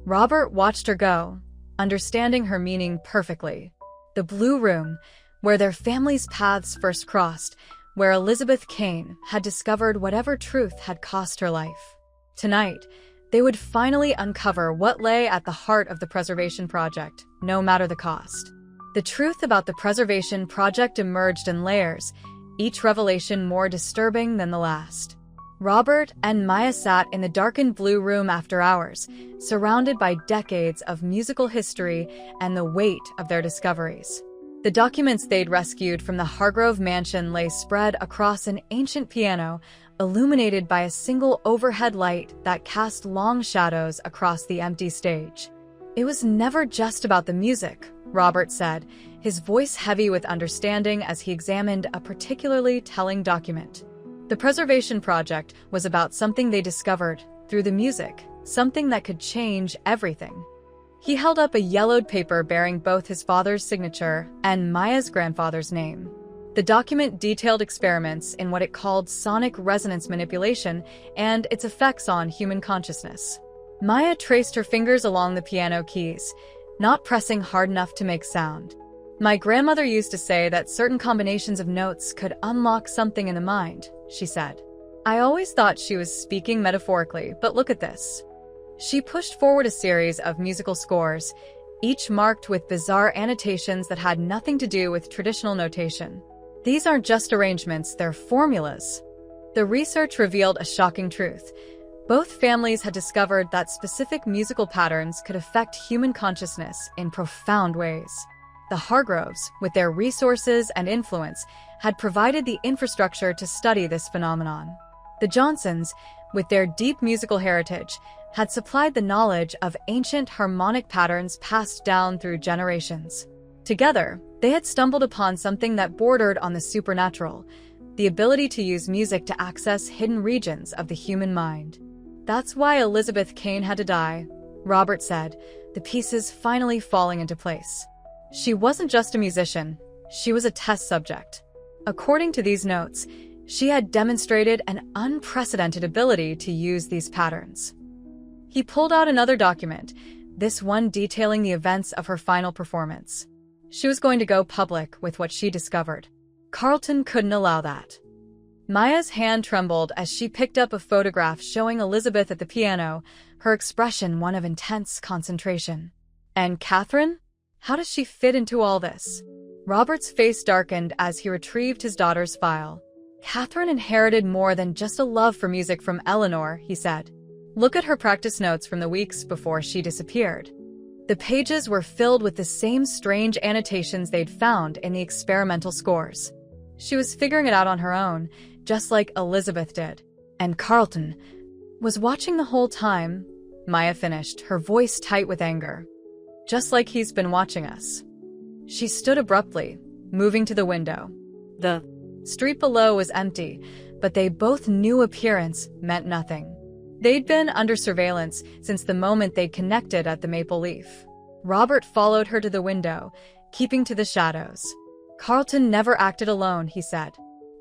Robert watched her go, understanding her meaning perfectly. The Blue Room, where their family's paths first crossed, where Elizabeth Kane had discovered whatever truth had cost her life. Tonight, they would finally uncover what lay at the heart of the preservation project, no matter the cost. The truth about the preservation project emerged in layers, each revelation more disturbing than the last. Robert and Maya sat in the darkened Blue Room after hours, surrounded by decades of musical history and the weight of their discoveries. The documents they'd rescued from the Hargrove mansion lay spread across an ancient piano, illuminated by a single overhead light that cast long shadows across the empty stage. "It was never just about the music," Robert said, his voice heavy with understanding as he examined a particularly telling document. "The preservation project was about something they discovered through the music, something that could change everything." He held up a yellowed paper bearing both his father's signature and Maya's grandfather's name. The document detailed experiments in what it called sonic resonance manipulation and its effects on human consciousness. Maya traced her fingers along the piano keys, not pressing hard enough to make sound. "My grandmother used to say that certain combinations of notes could unlock something in the mind," she said. "I always thought she was speaking metaphorically, but look at this." She pushed forward a series of musical scores, each marked with bizarre annotations that had nothing to do with traditional notation. "These aren't just arrangements, they're formulas." The research revealed a shocking truth. Both families had discovered that specific musical patterns could affect human consciousness in profound ways. The Hargroves, with their resources and influence, had provided the infrastructure to study this phenomenon. The Johnsons, with their deep musical heritage, had supplied the knowledge of ancient harmonic patterns passed down through generations. Together, they had stumbled upon something that bordered on the supernatural, the ability to use music to access hidden regions of the human mind. "That's why Elizabeth Kane had to die," Robert said, the pieces finally falling into place. "She wasn't just a musician, she was a test subject. According to these notes, she had demonstrated an unprecedented ability to use these patterns." He pulled out another document, this one detailing the events of her final performance. She was going to go public with what she discovered. Carlton couldn't allow that. Maya's hand trembled as she picked up a photograph showing Elizabeth at the piano, her expression one of intense concentration. "And Catherine? How does she fit into all this?" Robert's face darkened as he retrieved his daughter's file. Catherine inherited more than just a love for music from Eleanor, he said. Look at her practice notes from the weeks before she disappeared. The pages were filled with the same strange annotations they'd found in the experimental scores. She was figuring it out on her own, just like Elizabeth did. And Carlton was watching the whole time, Maya finished, her voice tight with anger. Just like he's been watching us. She stood abruptly, moving to the window. The street below was empty, but they both knew appearance meant nothing. They'd been under surveillance since the moment they'd connected at the Maple Leaf. Robert followed her to the window, keeping to the shadows. Carlton never acted alone, he said.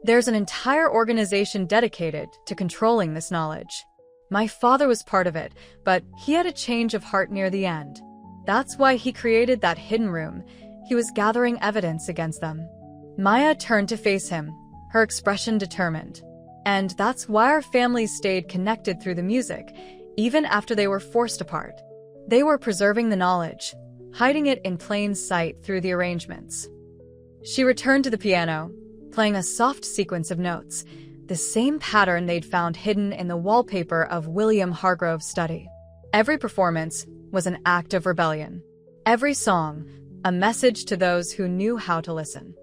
There's an entire organization dedicated to controlling this knowledge. My father was part of it, but he had a change of heart near the end. That's why he created that hidden room. He was gathering evidence against them. Maya turned to face him, her expression determined. And that's why our families stayed connected through the music, even after they were forced apart. They were preserving the knowledge, hiding it in plain sight through the arrangements. She returned to the piano, playing a soft sequence of notes, the same pattern they'd found hidden in the wallpaper of William Hargrove's study. Every performance was an act of rebellion. Every song, a message to those who knew how to listen.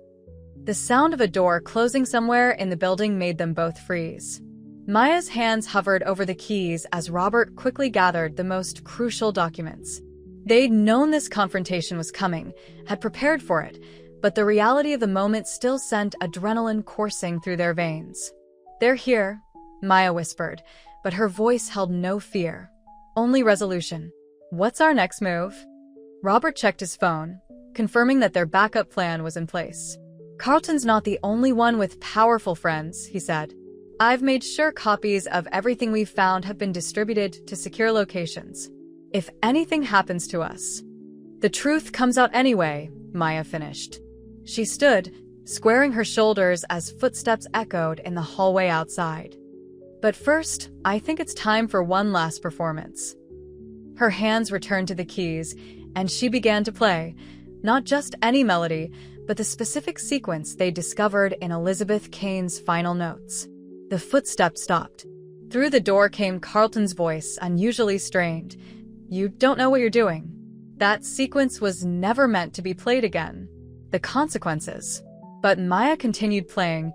The sound of a door closing somewhere in the building made them both freeze. Maya's hands hovered over the keys as Robert quickly gathered the most crucial documents. They'd known this confrontation was coming, had prepared for it, but the reality of the moment still sent adrenaline coursing through their veins. They're here, Maya whispered, but her voice held no fear, only resolution. What's our next move? Robert checked his phone, confirming that their backup plan was in place. Carlton's not the only one with powerful friends, he said. I've made sure copies of everything we've found have been distributed to secure locations. If anything happens to us, the truth comes out anyway, Maya finished. She stood, squaring her shoulders as footsteps echoed in the hallway outside. But first, I think it's time for one last performance. Her hands returned to the keys, and she began to play, not just any melody, but the specific sequence they discovered in Elizabeth Kane's final notes. The footsteps stopped. Through the door came Carlton's voice, unusually strained. You don't know what you're doing. That sequence was never meant to be played again. The consequences. But Maya continued playing,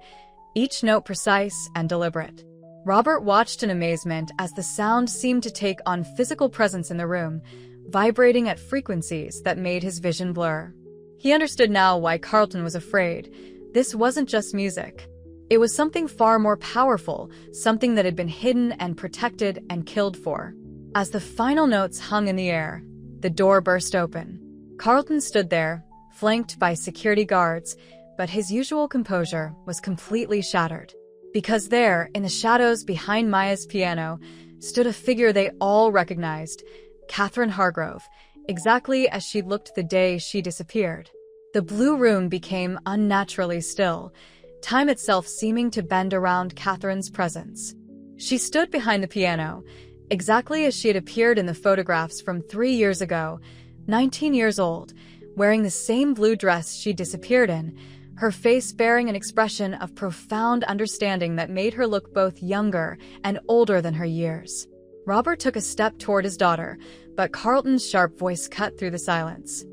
each note precise and deliberate. Robert watched in amazement as the sound seemed to take on physical presence in the room, vibrating at frequencies that made his vision blur. He understood now why Carlton was afraid. This wasn't just music. It was something far more powerful, something that had been hidden and protected and killed for. As the final notes hung in the air, the door burst open. Carlton stood there, flanked by security guards, but his usual composure was completely shattered. Because there, in the shadows behind Maya's piano, stood a figure they all recognized, Catherine Hargrove, exactly as she looked the day she disappeared. The blue room became unnaturally still, time itself seeming to bend around Catherine's presence. She stood behind the piano, exactly as she had appeared in the photographs from 3 years ago, 19 years old, wearing the same blue dress she disappeared in, her face bearing an expression of profound understanding that made her look both younger and older than her years. Robert took a step toward his daughter, but Carlton's sharp voice cut through the silence.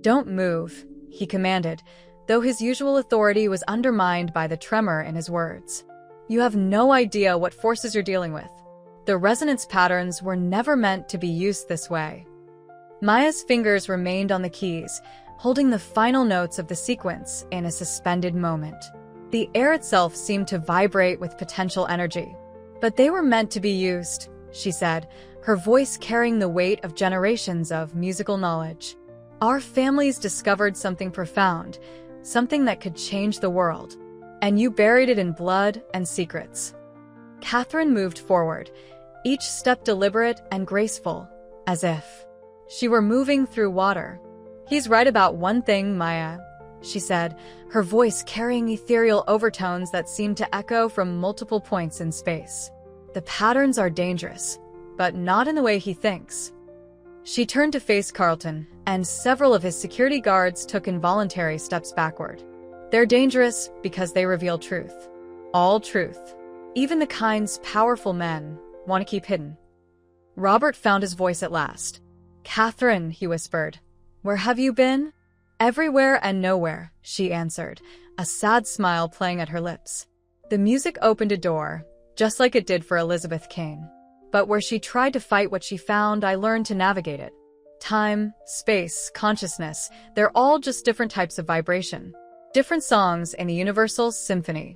Don't move, he commanded, though his usual authority was undermined by the tremor in his words. You have no idea what forces you're dealing with. The resonance patterns were never meant to be used this way. Maya's fingers remained on the keys, holding the final notes of the sequence in a suspended moment. The air itself seemed to vibrate with potential energy. But they were meant to be used, she said, her voice carrying the weight of generations of musical knowledge. Our families discovered something profound, something that could change the world. And you buried it in blood and secrets. Catherine moved forward, each step deliberate and graceful, as if she were moving through water. He's right about one thing, Maya, she said, her voice carrying ethereal overtones that seemed to echo from multiple points in space. The patterns are dangerous, but not in the way he thinks. She turned to face Carlton, and several of his security guards took involuntary steps backward. They're dangerous because they reveal truth. All truth. Even the kind's powerful men want to keep hidden. Robert found his voice at last. "Catherine," he whispered. "Where have you been?" "Everywhere and nowhere," she answered, a sad smile playing at her lips. The music opened a door, just like it did for Elizabeth Kane. But where she tried to fight what she found, I learned to navigate it. Time, space, consciousness, they're all just different types of vibration. Different songs in the universal symphony.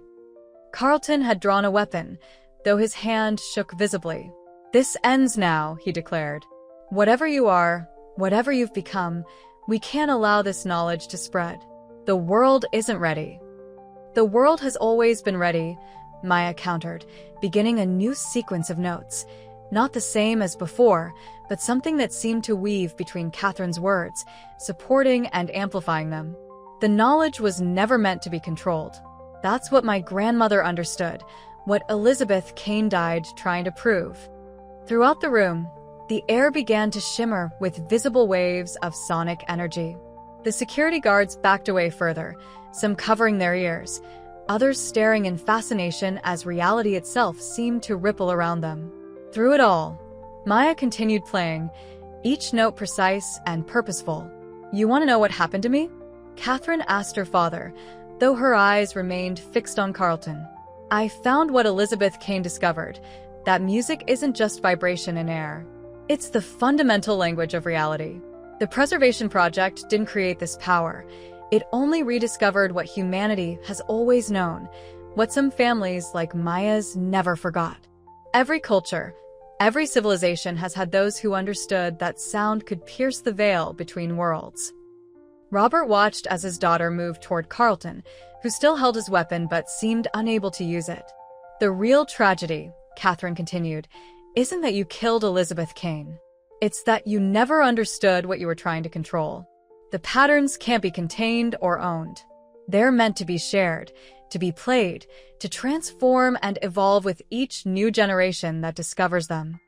Carlton had drawn a weapon, though his hand shook visibly. "This ends now," he declared. "Whatever you are, whatever you've become, we can't allow this knowledge to spread. The world isn't ready." "The world has always been ready," Maya countered, beginning a new sequence of notes. Not the same as before, but something that seemed to weave between Catherine's words, supporting and amplifying them. The knowledge was never meant to be controlled. That's what my grandmother understood, what Elizabeth Kane died trying to prove. Throughout the room, the air began to shimmer with visible waves of sonic energy. The security guards backed away further, some covering their ears, others staring in fascination as reality itself seemed to ripple around them. Through it all, Maya continued playing, each note precise and purposeful. "You want to know what happened to me?" Catherine asked her father, though her eyes remained fixed on Carlton. "I found what Elizabeth Kane discovered, that music isn't just vibration in air. It's the fundamental language of reality. The Preservation Project didn't create this power. It only rediscovered what humanity has always known, what some families like Maya's never forgot. Every culture, every civilization has had those who understood that sound could pierce the veil between worlds." Robert watched as his daughter moved toward Carlton, who still held his weapon but seemed unable to use it. "The real tragedy," Catherine continued, "isn't that you killed Elizabeth Kane. It's that you never understood what you were trying to control. The patterns can't be contained or owned. They're meant to be shared, to be played, to transform and evolve with each new generation that discovers them."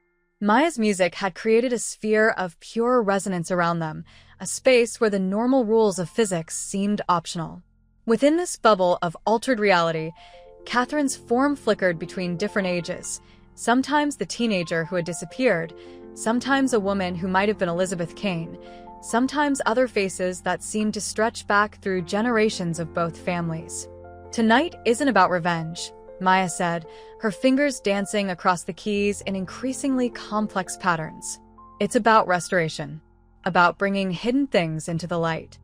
Maya's music had created a sphere of pure resonance around them, a space where the normal rules of physics seemed optional. Within this bubble of altered reality, Catherine's form flickered between different ages, sometimes the teenager who had disappeared, sometimes a woman who might have been Elizabeth Kane, sometimes other faces that seemed to stretch back through generations of both families. "Tonight isn't about revenge," Maya said, her fingers dancing across the keys in increasingly complex patterns. "It's about restoration, about bringing hidden things into the light."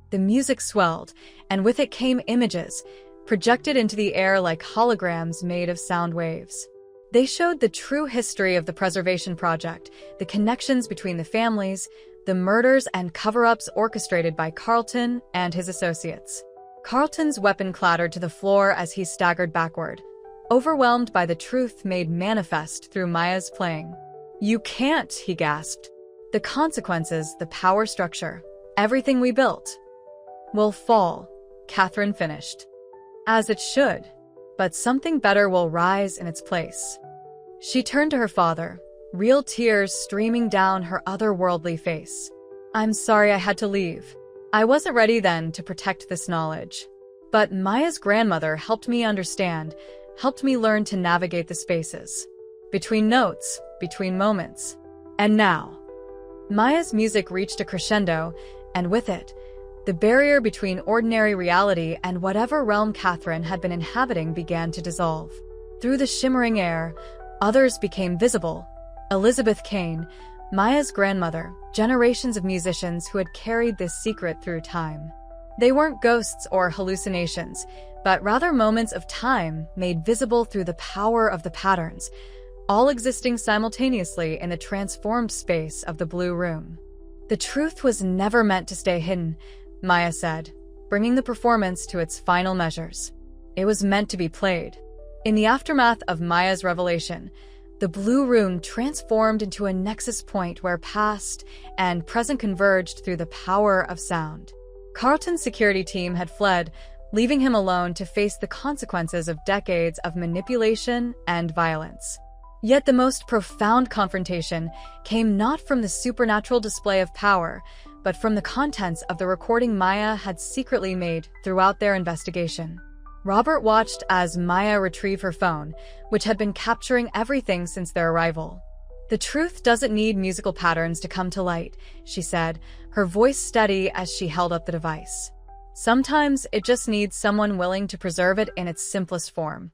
The music swelled, and with it came images, projected into the air like holograms made of sound waves. They showed the true history of the Preservation Project, the connections between the families, the murders and cover-ups orchestrated by Carlton and his associates. Carlton's weapon clattered to the floor as he staggered backward, overwhelmed by the truth made manifest through Maya's playing. "You can't," he gasped. "The consequences, the power structure, everything we built, will fall," Catherine finished. "As it should, but something better will rise in its place." She turned to her father, real tears streaming down her otherworldly face. "I'm sorry I had to leave. I wasn't ready then to protect this knowledge. But Maya's grandmother helped me understand, helped me learn to navigate the spaces. Between notes, between moments. And now." Maya's music reached a crescendo, and with it, the barrier between ordinary reality and whatever realm Catherine had been inhabiting began to dissolve. Through the shimmering air, others became visible. Elizabeth Kane, Maya's grandmother, generations of musicians who had carried this secret through time. They weren't ghosts or hallucinations, but rather moments of time made visible through the power of the patterns, all existing simultaneously in the transformed space of the Blue Room. "The truth was never meant to stay hidden," Maya said, bringing the performance to its final measures. "It was meant to be played." In the aftermath of Maya's revelation, the Blue Room transformed into a nexus point where past and present converged through the power of sound. Carlton's security team had fled, leaving him alone to face the consequences of decades of manipulation and violence. Yet the most profound confrontation came not from the supernatural display of power, but from the contents of the recording Maya had secretly made throughout their investigation. Robert watched as Maya retrieved her phone, which had been capturing everything since their arrival. "The truth doesn't need musical patterns to come to light," she said, her voice steady as she held up the device. "Sometimes it just needs someone willing to preserve it in its simplest form."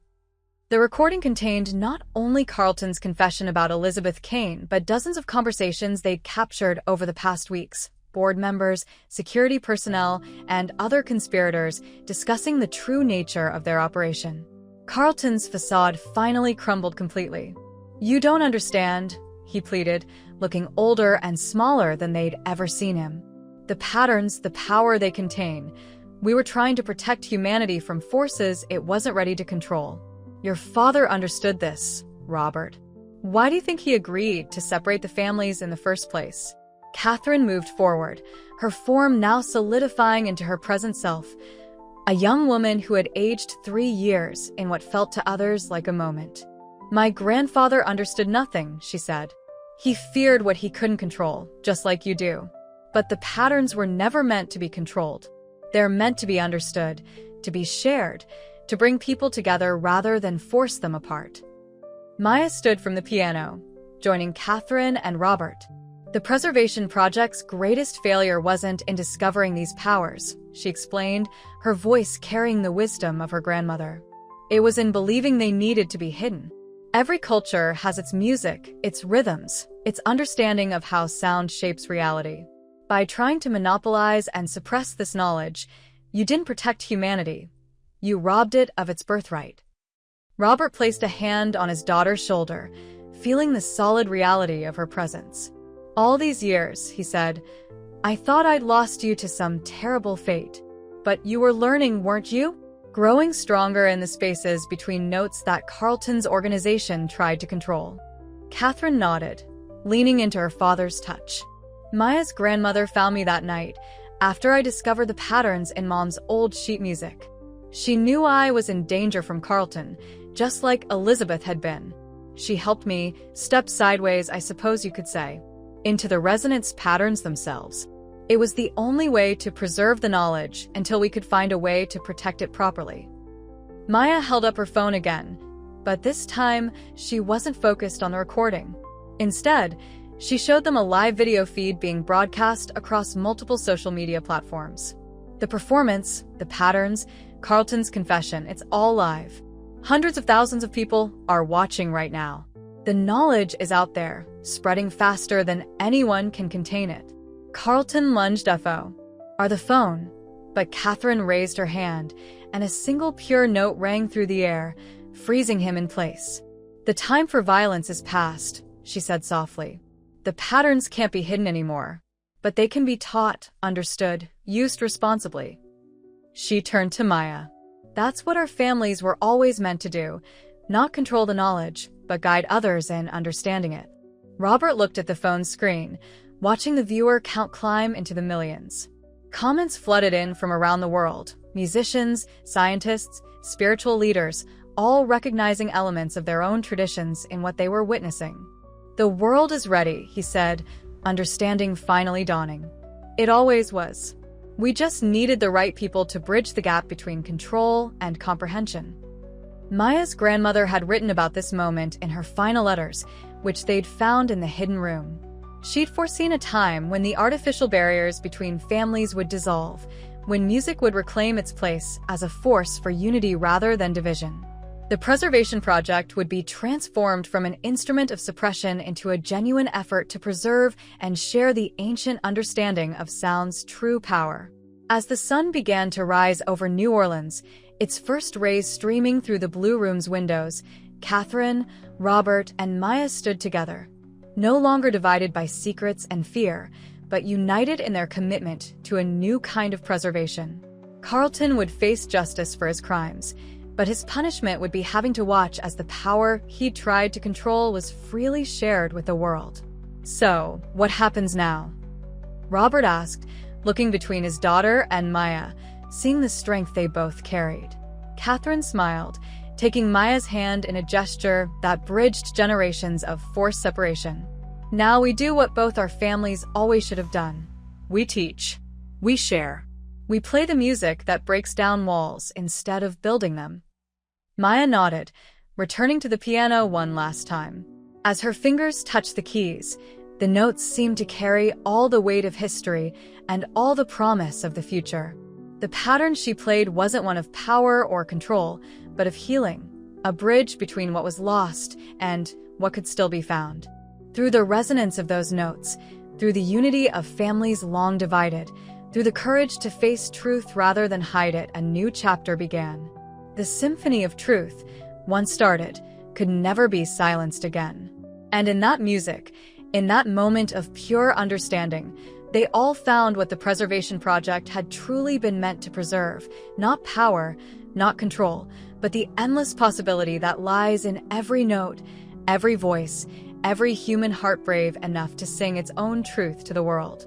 The recording contained not only Carlton's confession about Elizabeth Kane, but dozens of conversations they'd captured over the past weeks. Board members, security personnel, and other conspirators discussing the true nature of their operation. Carlton's facade finally crumbled completely. "You don't understand," he pleaded, looking older and smaller than they'd ever seen him. "The patterns, the power they contain. We were trying to protect humanity from forces it wasn't ready to control. Your father understood this, Robert. Why do you think he agreed to separate the families in the first place?" Catherine moved forward, her form now solidifying into her present self, a young woman who had aged 3 years in what felt to others like a moment. "My grandfather understood nothing," she said. "He feared what he couldn't control, just like you do. But the patterns were never meant to be controlled. They're meant to be understood, to be shared, to bring people together rather than force them apart." Maya stood from the piano, joining Catherine and Robert. "The Preservation Project's greatest failure wasn't in discovering these powers," she explained, her voice carrying the wisdom of her grandmother. "It was in believing they needed to be hidden. Every culture has its music, its rhythms, its understanding of how sound shapes reality. By trying to monopolize and suppress this knowledge, you didn't protect humanity. You robbed it of its birthright." Robert placed a hand on his daughter's shoulder, feeling the solid reality of her presence. "All these years," he said, "I thought I'd lost you to some terrible fate. But you were learning, weren't you? Growing stronger in the spaces between notes that Carlton's organization tried to control." Catherine nodded, leaning into her father's touch. "Maya's grandmother found me that night, after I discovered the patterns in Mom's old sheet music. She knew I was in danger from Carlton, just like Elizabeth had been. She helped me step sideways, I suppose you could say, into the resonance patterns themselves. It was the only way to preserve the knowledge until we could find a way to protect it properly." Maya held up her phone again, but this time she wasn't focused on the recording. Instead, she showed them a live video feed being broadcast across multiple social media platforms. The performance, the patterns, Carlton's confession, it's all live. Hundreds of thousands of people are watching right now. The knowledge is out there, spreading faster than anyone can contain it. Carlton lunged FO. "Are the phone?" But Catherine raised her hand, and a single pure note rang through the air, freezing him in place. "The time for violence is past," she said softly. "The patterns can't be hidden anymore, but they can be taught, understood, used responsibly." She turned to Maya. "That's what our families were always meant to do, not control the knowledge, but guide others in understanding it." Robert looked at the phone screen, watching the viewer count climb into the millions. Comments flooded in from around the world, musicians, scientists, spiritual leaders, all recognizing elements of their own traditions in what they were witnessing. "The world is ready," he said, understanding finally dawning. "It always was. We just needed the right people to bridge the gap between control and comprehension." Maya's grandmother had written about this moment in her final letters, which they'd found in the hidden room. She'd foreseen a time when the artificial barriers between families would dissolve, when music would reclaim its place as a force for unity rather than division. The Preservation Project would be transformed from an instrument of suppression into a genuine effort to preserve and share the ancient understanding of sound's true power. As the sun began to rise over New Orleans, its first rays streaming through the Blue Room's windows, Catherine, Robert, and Maya stood together, no longer divided by secrets and fear, but united in their commitment to a new kind of preservation. Carlton would face justice for his crimes, but his punishment would be having to watch as the power he'd tried to control was freely shared with the world. "So, what happens now?" Robert asked, looking between his daughter and Maya, seeing the strength they both carried. Catherine smiled, taking Maya's hand in a gesture that bridged generations of forced separation. "Now we do what both our families always should have done. We teach. We share. We play the music that breaks down walls instead of building them." Maya nodded, returning to the piano one last time. As her fingers touched the keys, the notes seemed to carry all the weight of history and all the promise of the future. The pattern she played wasn't one of power or control, but of healing, a bridge between what was lost and what could still be found. Through the resonance of those notes, through the unity of families long divided, through the courage to face truth rather than hide it, a new chapter began. The symphony of truth, once started, could never be silenced again. And in that music, in that moment of pure understanding, they all found what the Preservation Project had truly been meant to preserve: not power, not control, but the endless possibility that lies in every note, every voice, every human heart brave enough to sing its own truth to the world.